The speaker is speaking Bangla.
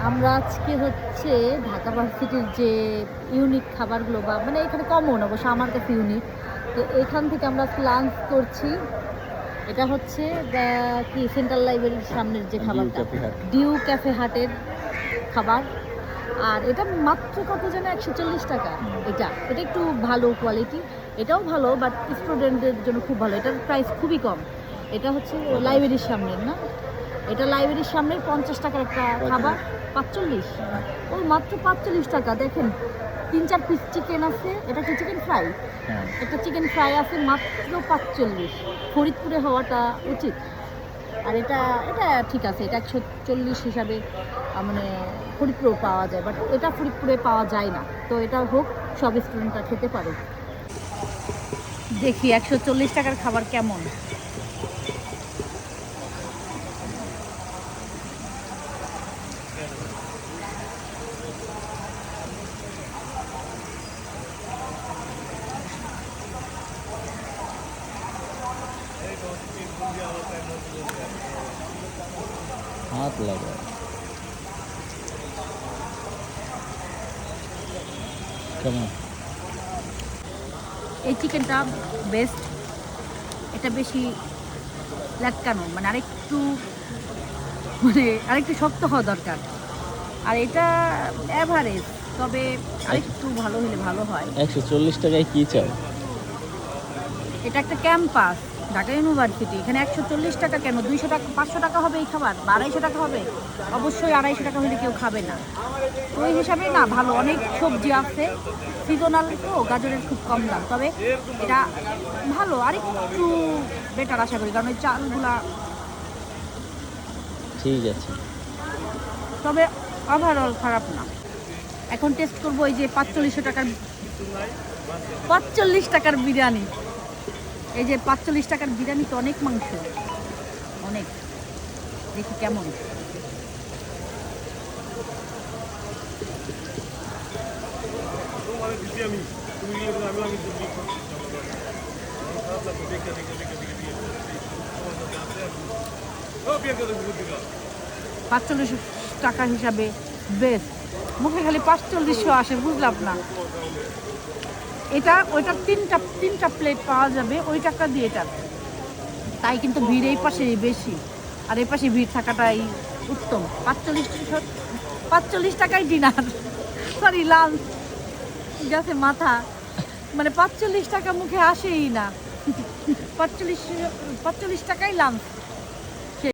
আমরা আজকে হচ্ছে ঢাকা ভার্সিটির যে ইউনিক খাবারগুলো বা মানে এখানে কমন অবশ্য আমার কাছে ইউনিক, তো এখান থেকে আমরা লাঞ্চ করছি। এটা হচ্ছে কি সেন্ট্রাল লাইব্রেরির সামনের যে খাবারটা, ডিউ ক্যাফে হাটের খাবার। আর এটা মাত্র কত যেন 140 টাকা। এটা এটা একটু ভালো কোয়ালিটি, এটাও ভালো বাট স্টুডেন্টদের জন্য খুব ভালো, এটার প্রাইস খুবই কম। এটা হচ্ছে লাইব্রেরির সামনের না, এটা লাইব্রেরির সামনে 50 টাকার একটা খাবার। 45, ও মাত্র 45 টাকা। দেখেন 3-4 পিস চিকেন আছে, এটা কি চিকেন ফ্রাই, একটা চিকেন ফ্রাই আছে মাত্র 45। ফরিদপুরে হওয়াটা উচিত। আর এটা এটা ঠিক আছে, এটা 140 হিসাবে মানে ফরিদপুরেও পাওয়া যায়, বাট এটা ফরিদপুরে পাওয়া যায় না, তো এটা হোক, সব স্টুডেন্টরা খেতে পারে। দেখি 140 টাকার খাবার কেমন। हाथ लगा কেমন? এই চিকেনটা বেস্ট, এটা বেশি ল্যাটকানো, মানে আরেকটু শক্ত হওয়া দরকার। আর এটা অ্যাভারেজ, তবে আরেকটু ভালো হলে ভালো হয়। 140 টাকায় কি চাও? এটা একটা ক্যাম্পাস, ঢাকা ইউনিভার্সিটি, এখানে 140 টাকা কেন? 200 টাকা 500 টাকা হবে এই খাবার, বা 250 টাকা হবে? অবশ্যই 250 টাকা হলে কেউ খাবে না। তো ওই হিসাবে না ভালো, অনেক সবজি আছে, সিজনাল তো গাজরের খুব কম দাম, তবে এটা ভালো, আরেকটু বেটার আশা করি, কারণ ওই চালগুলা ঠিক আছে, তবে ওভারঅল খারাপ না। এখন টেস্ট করবো এই যে 45 টাকার বিরিয়ানি। এই যে 45 টাকার বিরিয়ানি তো অনেক মাংস, অনেক। দেখি কেমন। $45 টাকা হিসাবে বেস্ট, মুখে খালি 4500 আসে, বুঝলাম না। এটা ওইটা তিনটা প্লেট পাওয়া যাবে ওই টাকা দিয়ে, এটা তাই কিন্তু ভিড় এই পাশে বেশি, আর এই পাশে ভিড় থাকাটাই উত্তম। 45 টাকায় ডিনার, সরি লাঞ্চ, গেছে মাথা, মানে 45 টাকা মুখে আসেই না। 45 টাকায় লাঞ্চ।